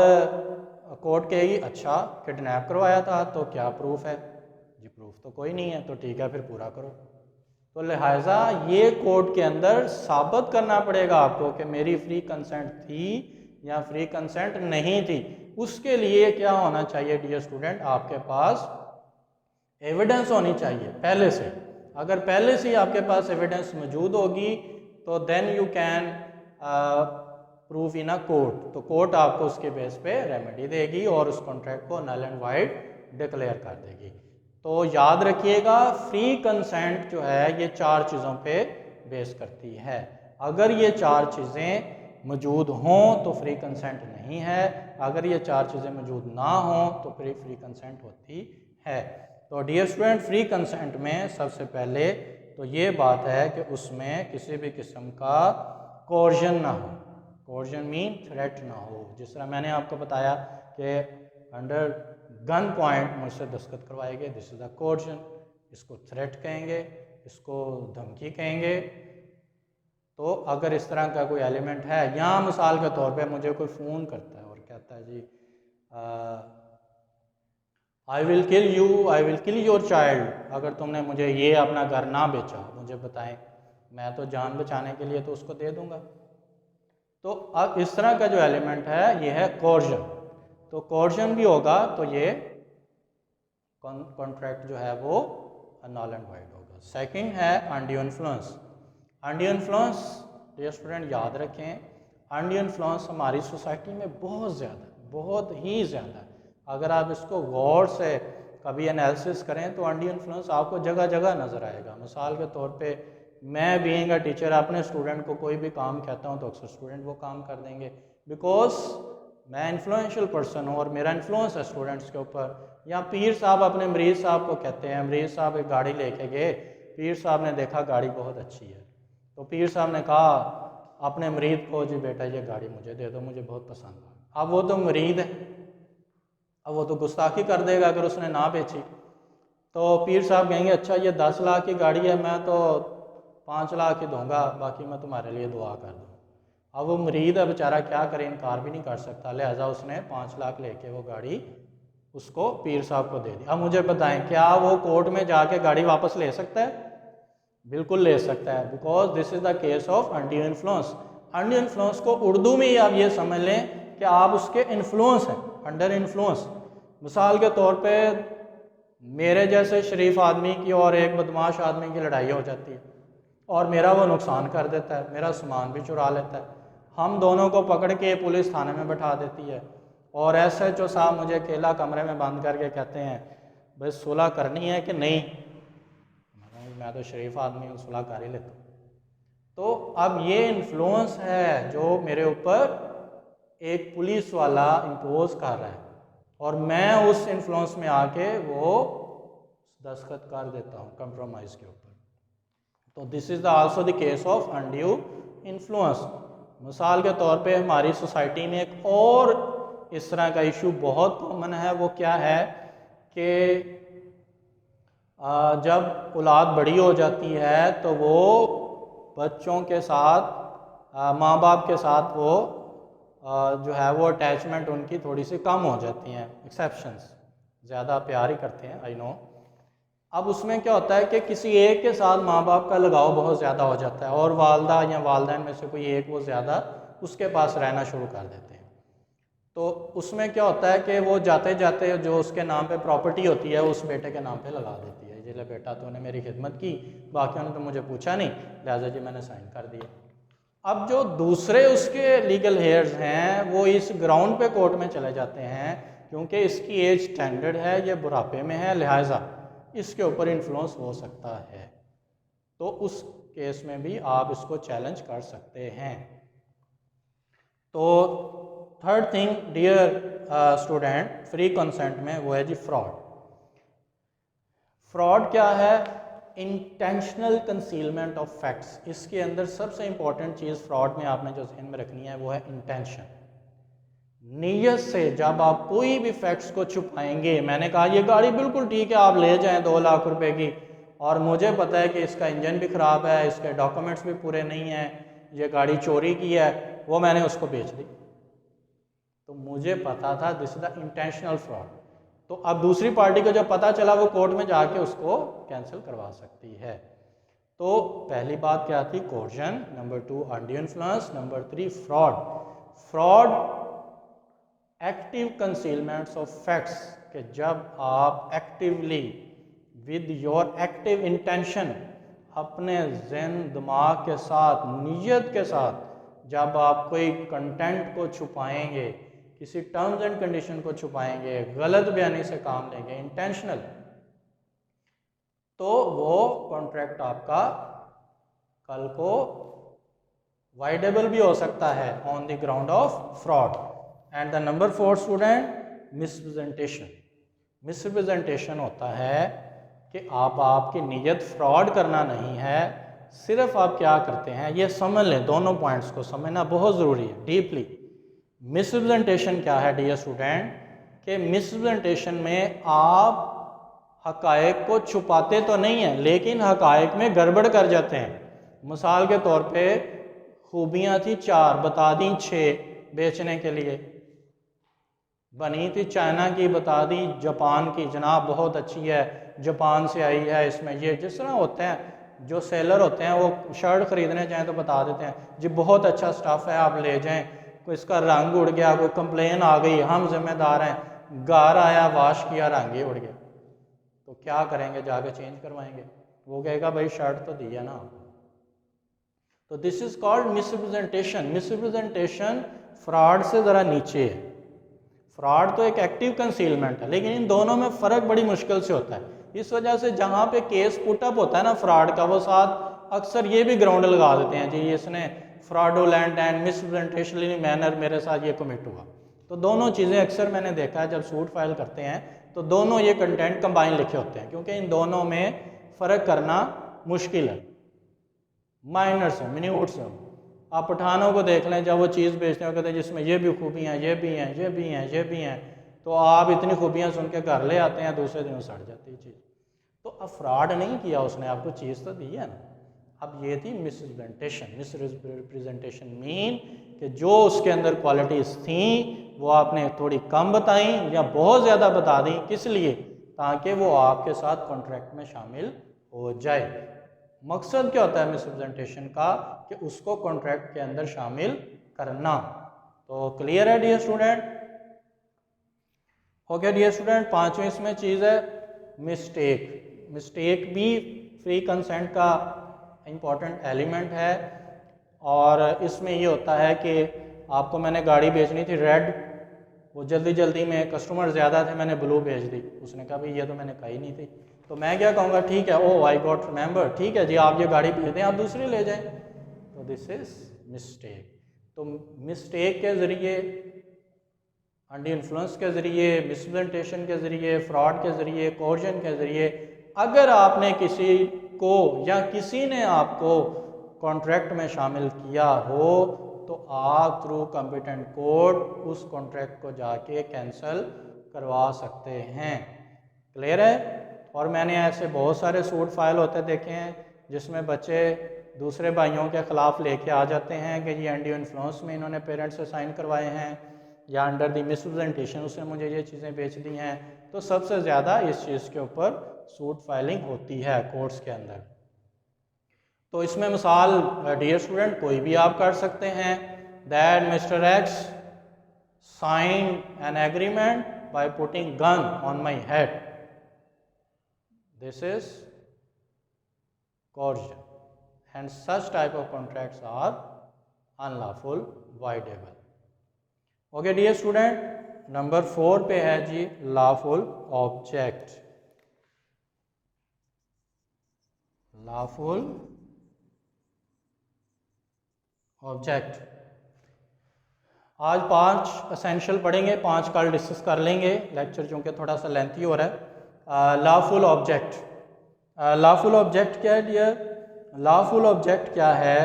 कोर्ट कहेगी अच्छा किडनैप करवाया था तो क्या प्रूफ है? जी प्रूफ तो कोई नहीं है, तो ठीक है फिर पूरा करो। तो लिहाजा ये कोर्ट के अंदर साबित करना पड़ेगा आपको कि मेरी फ्री कंसेंट थी या फ्री कंसेंट नहीं थी। उसके लिए क्या होना चाहिए डियर स्टूडेंट, आपके पास एविडेंस होनी चाहिए पहले से। अगर पहले से ही आपके पास एविडेंस मौजूद होगी तो then you can proof in a court, तो कोर्ट आपको उसके बेस पे रेमेडी देगी और उस कॉन्ट्रैक्ट को नल एंड वाइड डिक्लेयर कर देगी। तो याद रखिएगा फ्री कंसेंट जो है ये 4 चीज़ों पे बेस करती है। अगर ये 4 चीज़ें मौजूद हों तो फ्री कंसेंट नहीं है, अगर ये 4 चीज़ें मौजूद ना हों तो फिर फ्री कंसेंट होती है। तो डियर स्टूडेंट फ्री कंसेंट में सबसे पहले तो ये बात है कि उसमें किसी भी किस्म का कोर्जन ना हो। कोर्जन मीन थ्रेट ना हो। जिस तरह मैंने आपको बताया कि अंडर गन पॉइंट मुझसे दस्तखत करवाए गए, दिस इज़ द कोर्जन, इसको थ्रेट कहेंगे, इसको धमकी कहेंगे। तो अगर इस तरह का कोई एलिमेंट है, या मिसाल के तौर पे मुझे कोई फ़ोन करता है और कहता है जी I will kill you, I will kill your child, अगर तुमने मुझे ये अपना घर ना बेचा, मुझे बताएं, मैं तो जान बचाने के लिए तो उसको दे दूंगा। तो अब इस तरह का जो एलिमेंट है ये है कोर्जन। तो कोर्जन भी होगा तो ये कॉन्ट्रैक्ट जो है वो नल एंड वाइड होगा। सेकंड है undue influence. Undue influence dear student याद रखें, अनड्यू इन्फ्लुएंस हमारी सोसाइटी में बहुत ज़्यादा, बहुत ही ज़्यादा, अगर आप इसको गौर से कभी एनालिसिस करें तो अनड्यू इन्फ्लुएंस आपको जगह जगह नज़र आएगा। मिसाल के तौर पे मैं बीइंग अ टीचर अपने स्टूडेंट को कोई भी काम कहता हूँ तो अक्सर स्टूडेंट वो काम कर देंगे, बिकॉज मैं इन्फ्लुएंशियल पर्सन हूँ और मेरा इन्फ्लुएंस है स्टूडेंट्स के ऊपर। या पीर साहब अपने मरीज़ साहब को कहते हैं, मरीज़ साहब एक गाड़ी लेके गए, पीर साहब ने देखा गाड़ी बहुत अच्छी है, तो पीर साहब ने कहा अपने मरीद को जी बेटा ये गाड़ी मुझे दे दो, मुझे बहुत पसंद है। अब वो तो मरीद है, अब वो तो गुस्ताखी कर देगा अगर उसने ना बेची। तो पीर साहब कहेंगे अच्छा ये 10 लाख की गाड़ी है, मैं तो 5 लाख ही दूंगा, बाकी मैं तुम्हारे लिए दुआ कर दूँ। अब वो मरीद है बेचारा क्या करे, इनकार भी नहीं कर सकता, लिहाजा उसने 5 लाख लेके वो गाड़ी उसको पीर साहब को दे दी। अब मुझे बताएं, क्या वो कोर्ट में जाके गाड़ी वापस ले सकता है? बिल्कुल ले सकता है, because this is the case of undue influence. Undue influence को उर्दू में ही आप ये समझ लें कि आप उसके इन्फ्लुएंस हैं, अंडर इन्फ्लुएंस। मिसाल के तौर पे मेरे जैसे शरीफ आदमी की और एक बदमाश आदमी की लड़ाई हो जाती है और मेरा वो नुकसान कर देता है, मेरा सामान भी चुरा लेता है। हम दोनों को पकड़ के पुलिस थाने में बैठा देती है और SHO साहब मुझे अकेला कमरे में बंद करके कहते हैं, भाई सुलह करनी है कि नहीं? मैं तो शरीफ आदमी हूँ, सुलह कर ही लेता हूँ। तो अब ये इन्फ्लुएंस है जो मेरे ऊपर एक पुलिस वाला इम्पोज कर रहा है और मैं उस इन्फ्लुएंस में आके वो दस्तखत कर देता हूँ कंप्रोमाइज़ के ऊपर। तो this is the also the case of undue influence. मिसाल के तौर पे हमारी सोसाइटी में एक और इस तरह का इशू बहुत कॉमन है। वो क्या है कि जब औलाद बड़ी हो जाती है तो वो बच्चों के साथ, माँ बाप के साथ वो जो है वो अटैचमेंट उनकी थोड़ी सी कम हो जाती हैं, एक्सेप्शंस, ज़्यादा प्यार ही करते हैं, आई नो। अब उसमें क्या होता है कि किसी एक के साथ माँ बाप का लगाव बहुत ज़्यादा हो जाता है और वालदा या वालदैन में से कोई एक वो ज़्यादा उसके पास रहना शुरू कर देते हैं। तो उसमें क्या होता है कि वो जाते जाते जो उसके नाम पे प्रॉपर्टी होती है उस बेटे के नाम पे लगा देती है, जिले बेटा तूने मेरी खिदमत की, बाकियों ने तो मुझे पूछा नहीं, लिहाजा जी मैंने साइन कर दिया। अब जो दूसरे उसके लीगल हेयर्स हैं वो इस ग्राउंड पे कोर्ट में चले जाते हैं क्योंकि इसकी एज स्टैंडर्ड है, ये बुढ़ापे में है, लिहाजा इसके ऊपर इन्फ्लुएंस हो सकता है। तो उस केस में भी आप इसको चैलेंज कर सकते हैं। तो third thing dear student, free consent में वो है जी फ्रॉड। फ्रॉड क्या है? Intentional concealment of facts. इसके अंदर सबसे इंपॉर्टेंट चीज़ फ्रॉड में आपने जो ध्यान में रखनी है वो है इंटेंशन। नीयत से जब आप कोई भी फैक्ट्स को छुपाएंगे, मैंने कहा ये गाड़ी बिल्कुल ठीक है, आप ले जाएं 2 लाख रुपए की, और मुझे पता है कि इसका इंजन भी ख़राब है, इसके डॉक्यूमेंट्स भी पूरे नहीं हैं, ये गाड़ी चोरी की है, वो मैंने उसको बेच दी, तो मुझे पता था this is the intentional fraud. तो अब दूसरी पार्टी को जब पता चला वो कोर्ट में जाके उसको कैंसिल करवा सकती है। तो पहली बात क्या थी? Coercion. Number 2 undue influence. Number 3 fraud. Fraud active concealments of facts, कि जब आप actively with your active intention, अपने ज़हन दिमाग के साथ, नीयत के साथ जब आप कोई कंटेंट को छुपाएंगे, किसी टर्म्स एंड कंडीशन को छुपाएंगे, गलत बयानी से काम लेंगे, इंटेंशनल, तो वो कॉन्ट्रैक्ट आपका कल को वाइडेबल भी हो सकता है on the ground of fraud. And the number 4 student, misrepresentation. Misrepresentation होता है कि आपकी नीयत फ्रॉड करना नहीं है, सिर्फ आप क्या करते हैं, ये समझ लें, दोनों पॉइंट्स को समझना बहुत ज़रूरी है डीपली। मिसप्रेजेंटेशन क्या है डियर स्टूडेंट? कि मिसप्रेजेंटेशन में आप हकायक को छुपाते तो नहीं हैं, लेकिन हकायक में गड़बड़ कर जाते हैं। मिसाल के तौर पे खूबियाँ थी 4, बता दी 6 बेचने के लिए, बनी थी चाइना की, बता दी जापान की, जनाब बहुत अच्छी है, जापान से आई है, इसमें ये, जिस तरह होते हैं जो सेलर होते हैं वो शर्ट ख़रीदने जाएँ तो बता देते हैं जी बहुत अच्छा स्टफ़ है, आप ले जाएं, कोई इसका रंग उड़ गया, कोई कंप्लेन आ गई, हम जिम्मेदार हैं, घर आया वाश किया रंग ही उड़ गया, तो क्या करेंगे? जाके चेंज करवाएंगे? वो कहेगा भाई शर्ट तो दी है ना। तो this is called misrepresentation. Misrepresentation fraud से ज़रा नीचे है। फ्रॉड तो एक एक्टिव कंसीलमेंट है, लेकिन इन दोनों में फ़र्क बड़ी मुश्किल से होता है। इस वजह से जहाँ पे केस पुटअप होता है ना फ्रॉड का, वो साथ अक्सर ये भी ग्राउंड लगा देते हैं जी इसने फ्रॉडुलेंट एंड मिसरिप्रेजेंटेशनली मैनर मेरे साथ ये कमिट हुआ। तो दोनों चीज़ें अक्सर मैंने देखा है जब सूट फाइल करते हैं तो दोनों ये कंटेंट कंबाइन लिखे होते हैं, क्योंकि इन दोनों में फ़र्क करना मुश्किल है, माइनर्स हैं, मिन्यूट्स हैं। आप पठानों को देख लें, जब वो चीज़ बेचते हैं कहते हैं जिसमें ये भी खूबियाँ, ये भी हैं, ये भी हैं, ये भी हैं, तो आप इतनी खूबियाँ सुन के घर ले आते हैं, दूसरे दिन सड़ जाती है चीज़। तो अब फ्रॉड नहीं किया उसने, आपको चीज़ तो दी है ना। अब ये थी मिसरिप्रेजेंटेशन। मिसरिप्रेजेंटेशन मीन कि जो उसके अंदर क्वालिटीज़ थी वो आपने थोड़ी कम बताई या बहुत ज़्यादा बता दी, किस लिए? ताकि वो आपके साथ कॉन्ट्रैक्ट में शामिल हो जाए। मकसद क्या होता है मिसरिप्रेजेंटेशन का? कि उसको कॉन्ट्रैक्ट के अंदर शामिल करना। तो क्लियर है dear student? Okay dear student, पांचवी इसमें चीज़ है मिस्टेक। मिस्टेक भी फ्री कंसेंट का इम्पॉर्टेंट एलिमेंट है। और इसमें ये होता है कि आपको मैंने गाड़ी बेचनी थी रेड, वो जल्दी जल्दी में कस्टमर ज़्यादा थे, मैंने ब्लू भेज दी। उसने कहा भाई ये तो मैंने कही नहीं थी। तो मैं क्या कहूँगा, ठीक है, ओह आई गॉट रिमेंबर, ठीक है जी आप ये गाड़ी भेज दें, आप दूसरी ले जाएं। तो दिस इज़ मिस्टेक। तो मिस्टेक के ज़रिए, अंडर इन्फ्लुएंस के ज़रिए, मिसप्रेजेंटेशन के ज़रिए, फ्रॉड के ज़रिए, कोर्जन के ज़रिए, अगर आपने किसी को या किसी ने आपको कॉन्ट्रैक्ट में शामिल किया हो तो आप थ्रू कॉम्पिटेंट कोर्ट उस कॉन्ट्रैक्ट को जाके कैंसिल करवा सकते हैं। क्लियर है? और मैंने ऐसे बहुत सारे सूट फाइल होते देखे हैं जिसमें बच्चे दूसरे भाइयों के ख़िलाफ़ लेके आ जाते हैं कि ये अंडर इन्फ्लुएंस में इन्होंने पेरेंट्स से साइन करवाए हैं या अंडर द मिसप्रेजेंटेशन उसने मुझे ये चीज़ें बेच दी हैं। तो सबसे ज़्यादा इस चीज़ के ऊपर सूट फाइलिंग होती है कोर्ट्स के अंदर। तो इसमें मिसाल डियर स्टूडेंट कोई भी आप कर सकते हैं, that mister X sign an agreement by putting gun on my head, this is coercion and such type of contracts are unlawful voidable. Okay dear student, number 4 पे है जी लॉफुल ऑब्जेक्ट। लॉफुल ऑब्जेक्ट आज 5 essential पढ़ेंगे, 5 कल discuss कर लेंगे, lecture चूँकि थोड़ा सा लेंथी हो रहा है। लॉफुल ऑब्जेक्ट, लॉफुल ऑब्जेक्ट क्या है डियर? लॉफुल ऑब्जेक्ट क्या है?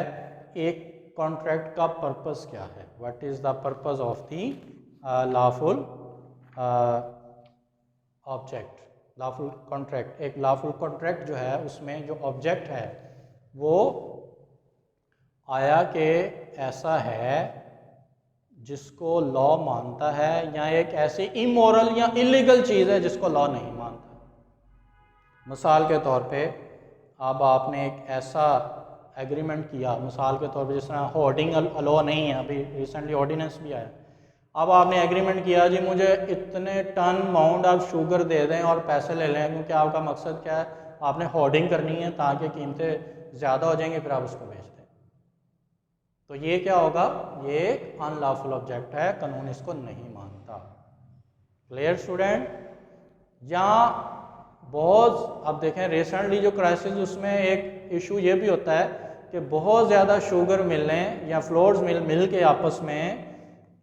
एक कॉन्ट्रैक्ट का पर्पस क्या है? What is the purpose of the lawful object? Lawful contract, एक लॉफुल कॉन्ट्रैक्ट जो है उसमें जो ऑब्जेक्ट है वो आया कि ऐसा है जिसको लॉ मानता है या एक ऐसी इमोरल या इलीगल चीज़ है जिसको लॉ नहीं मानता। मिसाल के तौर पे अब आपने एक ऐसा एग्रीमेंट किया, मिसाल के तौर पे जिस तरह होर्डिंग अलो नहीं है, अभी रिसेंटली ऑर्डिनेंस भी आया। अब आपने एग्रीमेंट किया जी मुझे इतने टन अमाउंट आप शुगर दे दें और पैसे ले लें, क्योंकि आपका मकसद क्या है, आपने होर्डिंग करनी है ताकि कीमतें ज़्यादा हो जाएंगी, फिर आप उसको बेच दें। तो ये क्या होगा? ये एक अनलॉफुल ऑब्जेक्ट है, कानून इसको नहीं मानता। Clear student? या बहुत, अब देखें रिसेंटली जो क्राइसिस, उसमें एक इशू ये भी होता है कि बहुत ज़्यादा शुगर मिलने या फ्लोर्स मिल के आपस में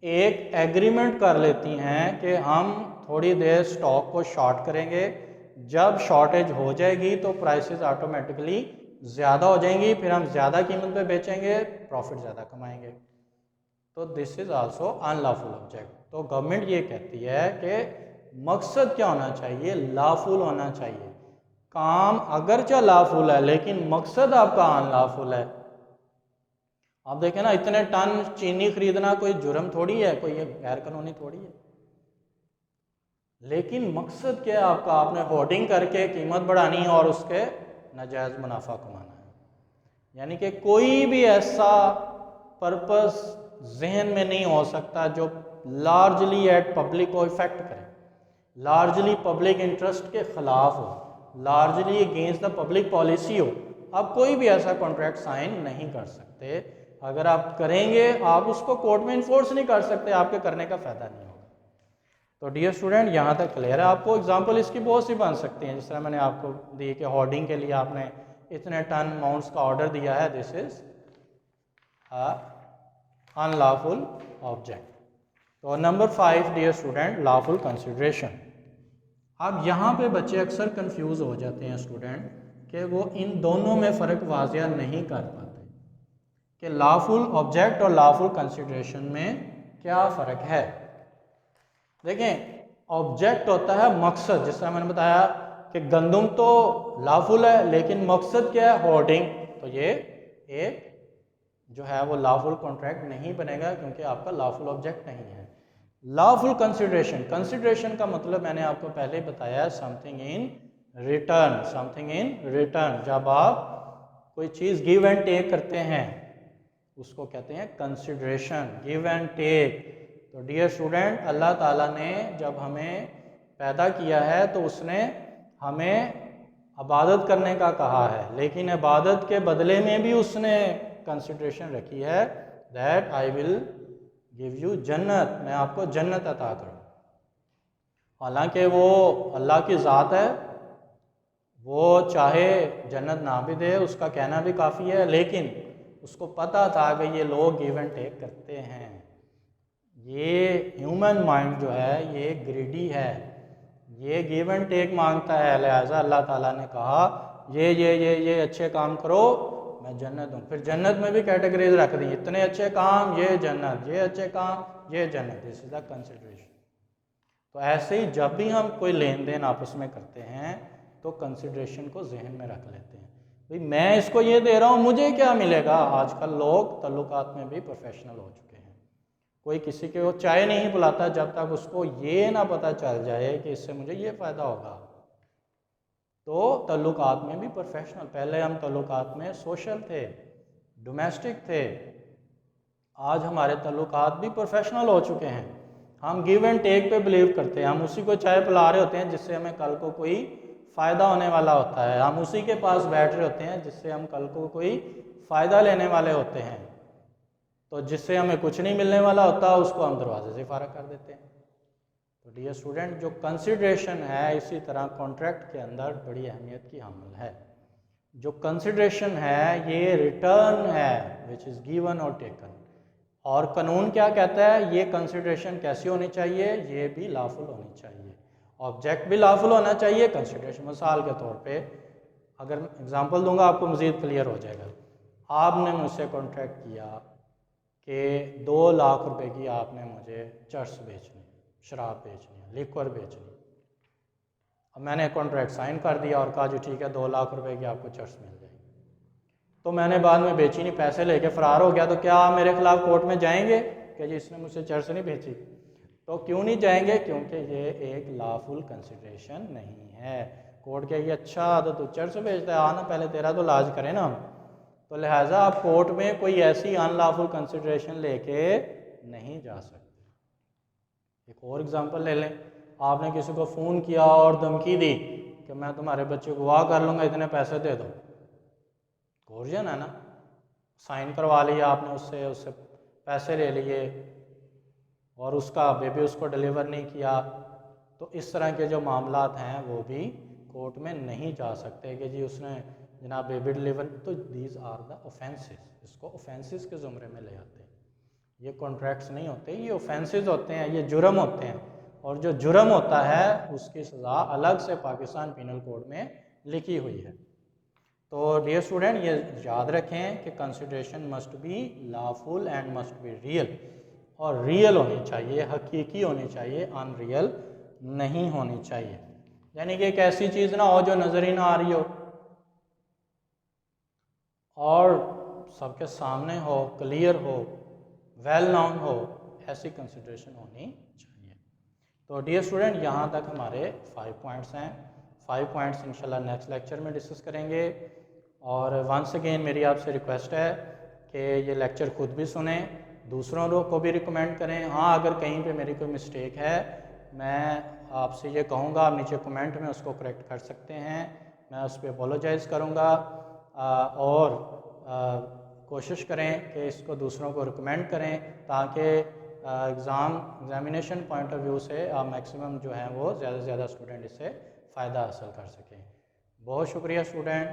एक एग्रीमेंट कर लेती हैं कि हम थोड़ी देर स्टॉक को शॉर्ट करेंगे, जब शॉर्टेज हो जाएगी तो प्राइसेस ऑटोमेटिकली ज़्यादा हो जाएंगी, फिर हम ज़्यादा कीमत पे बेचेंगे, प्रॉफिट ज़्यादा कमाएंगे। तो this is also unlawful object. तो गवर्नमेंट ये कहती है कि मकसद क्या होना चाहिए? लॉफुल होना चाहिए। काम अगरचे लॉफुल है लेकिन मकसद आपका अनलॉफुल है। आप देखें ना, इतने टन चीनी खरीदना कोई जुर्म थोड़ी है, कोई गैर कानूनी थोड़ी है, लेकिन मकसद क्या है आपका? आपने होर्डिंग करके कीमत बढ़ानी है और उसके नाजायज़ मुनाफा कमाना है। यानी कि कोई भी ऐसा पर्पस जहन में नहीं हो सकता जो लार्जली एट पब्लिक को इफेक्ट करे, लार्जली पब्लिक इंटरेस्ट के ख़िलाफ़ हो, largely against the public policy हो। आप कोई भी ऐसा कॉन्ट्रैक्ट साइन नहीं कर सकते। अगर आप करेंगे आप उसको कोर्ट में इन्फोर्स नहीं कर सकते, आपके करने का फ़ायदा नहीं होगा। तो डियर स्टूडेंट यहाँ तक क्लियर है? आपको एग्जांपल इसकी बहुत सी बन सकती हैं, जिस तरह मैंने आपको दी कि होर्डिंग के लिए आपने इतने टन अमाउंट्स का ऑर्डर दिया है, दिस इज अनलॉफुल ऑब्जेक्ट। तो number 5 dear student, lawful consideration. अब यहाँ पे बच्चे अक्सर कंफ्यूज हो जाते हैं स्टूडेंट कि वो इन दोनों में फ़र्क वाज़िया नहीं कर पाते कि लॉफुल ऑब्जेक्ट और लॉफुल कंसिडरेशन में क्या फ़र्क है। देखें, ऑब्जेक्ट होता है मकसद, जिस तरह मैंने बताया कि गंदम तो लॉफुल है लेकिन मकसद क्या है? होर्डिंग। तो ये एक जो है वो लॉफुल कॉन्ट्रैक्ट नहीं बनेगा क्योंकि आपका लॉफुल ऑब्जेक्ट नहीं है। लॉफुल कंसिडरेशन, कंसिडरेशन का मतलब मैंने आपको पहले ही बताया, something in return, something in return. जब आप कोई चीज़ गिव एंड टेक करते हैं उसको कहते हैं कंसिडरेशन, गिव एंड टेक। तो डियर स्टूडेंट, अल्लाह ताला ने जब हमें पैदा किया है तो उसने हमें इबादत करने का कहा है, लेकिन इबादत के बदले में भी उसने कंसिडरेशन रखी है, that I will give you जन्नत, मैं आपको जन्नत अता करूँ। हालांकि वो अल्लाह की ज़ात है, वो चाहे जन्नत ना भी दे, उसका कहना भी काफ़ी है, लेकिन उसको पता था कि ये लोग गिव एंड टेक करते हैं। ये ह्यूमन माइंड जो है ये ग्रीडी है, ये गिव एंड टेक मांगता है, लिहाजा अल्लाह ताला ने कहा ये अच्छे काम करो मैं जन्नत दूँ। फिर जन्नत में भी कैटेगरीज रख दी, इतने अच्छे काम ये जन्नत, ये अच्छे काम ये जन्नत, दिस इज द कंसिडरेशन। तो ऐसे ही जब भी हम कोई लेन देन आपस में करते हैं तो कंसिडरेशन को जहन में रख लेते हैं, भाई मैं इसको ये दे रहा हूँ मुझे क्या मिलेगा। आजकल लोग तल्लुकात में भी प्रोफेशनल हो चुके हैं, कोई किसी को चाय नहीं बुलाता जब तक उसको ये ना पता चल जाए कि इससे मुझे ये फ़ायदा होगा। तो तल्लुकात में भी प्रोफेशनल, पहले हम तल्लुकात में सोशल थे, डोमेस्टिक थे, आज हमारे तल्लुकात भी प्रोफेशनल हो चुके हैं। हम गिव एंड टेक पे बिलीव करते हैं, हम उसी को चाय पिला रहे होते हैं जिससे हमें कल को कोई फ़ायदा होने वाला होता है, हम उसी के पास बैठ रहे होते हैं जिससे हम कल को कोई फ़ायदा लेने वाले होते हैं। तो जिससे हमें कुछ नहीं मिलने वाला होता उसको हम दरवाजे से फारग कर देते हैं। तो डियर स्टूडेंट, जो कंसिडरेशन है इसी तरह कॉन्ट्रैक्ट के अंदर बड़ी अहमियत की हामिल है। जो कंसिडरेशन है ये रिटर्न है विच इज़ गिवन और टेकन। और कानून क्या कहता है, ये कंसिडरेशन कैसी होनी चाहिए, ये भी लॉफुल होनी चाहिए, ऑब्जेक्ट भी लॉफुल होना चाहिए, कंसिडरेशन। मिसाल के तौर पे अगर एग्जांपल दूंगा आपको मज़ीद क्लियर हो जाएगा। आपने मुझसे कॉन्ट्रैक्ट किया कि 2 लाख रुपए की आपने मुझे चर्स बेचनी, शराब बेचनी है, लिक्वर बेचनी। अब मैंने कॉन्ट्रैक्ट साइन कर दिया और कहा जी ठीक है 2 लाख रुपए की आपको चर्स मिल जाएगी। तो मैंने बाद में बेची नहीं, पैसे लेके फ़रार हो गया, तो क्या आप मेरे खिलाफ़ कोर्ट में जाएंगे कि जी इसने मुझसे चर्स नहीं बेची? तो क्यों नहीं जाएंगे? क्योंकि ये एक लॉफुल कंसिडरेशन नहीं है। कोर्ट कहेगी अच्छा तो तू चर्स बेचता है, आना पहले तेरा तो इलाज करें ना हम। तो लिहाजा आप कोर्ट में कोई ऐसी अनलॉफुल कंसिडरेशन लेके नहीं जा सकते। एक और एग्जांपल ले लें, आपने किसी को फ़ोन किया और धमकी दी कि मैं तुम्हारे बच्चे को वाह कर लूँगा, इतने पैसे दे दो। कोर्जन है ना, साइन करवा लिया आपने उससे, उससे पैसे ले लिए और उसका बेबी उसको डिलीवर नहीं किया। तो इस तरह के जो मामलात हैं वो भी कोर्ट में नहीं जा सकते कि जी उसने जनाब बेबी डिलीवर। तो दीज आर द ऑफेंसेस, इसको ऑफेंसेस के ज़ुमरे में ले आते हैं। ये कॉन्ट्रैक्ट्स नहीं होते, ये ऑफेंसेस होते हैं, ये जुर्म होते हैं। और जो जुर्म होता है उसकी सज़ा अलग से पाकिस्तान पीनल कोड में लिखी हुई है। तो डियर स्टूडेंट, ये याद रखें कि consideration must be lawful and must be real, और रियल होनी चाहिए, हकीकी होनी चाहिए, अनरियल नहीं होनी चाहिए। यानी कि एक ऐसी चीज़ ना हो जो नज़र ही ना आ रही हो और सबके सामने हो, क्लियर हो, वेल नोन हो, ऐसी कंसिडरेशन होनी चाहिए। तो डियर स्टूडेंट, यहाँ तक हमारे 5 पॉइंट्स हैं। 5 पॉइंट्स इंशाल्लाह नेक्स्ट लेक्चर में डिस्कस करेंगे। और वंस अगेन मेरी आपसे रिक्वेस्ट है कि ये लेक्चर खुद भी सुने, दूसरों को भी रिकमेंड करें। हाँ, अगर कहीं पे मेरी कोई मिस्टेक है मैं आपसे ये कहूँगा, आप नीचे कमेंट में उसको करेक्ट कर सकते हैं, मैं उस पर अपोलोजाइज़ करूँगा। और कोशिश करें कि इसको दूसरों को रिकमेंड करें ताकि एग्ज़ामिनेशन पॉइंट ऑफ व्यू से आप मैक्सिमम जो है वो ज़्यादा से ज़्यादा स्टूडेंट इससे फ़ायदा हासिल कर सकें। बहुत शुक्रिया स्टूडेंट।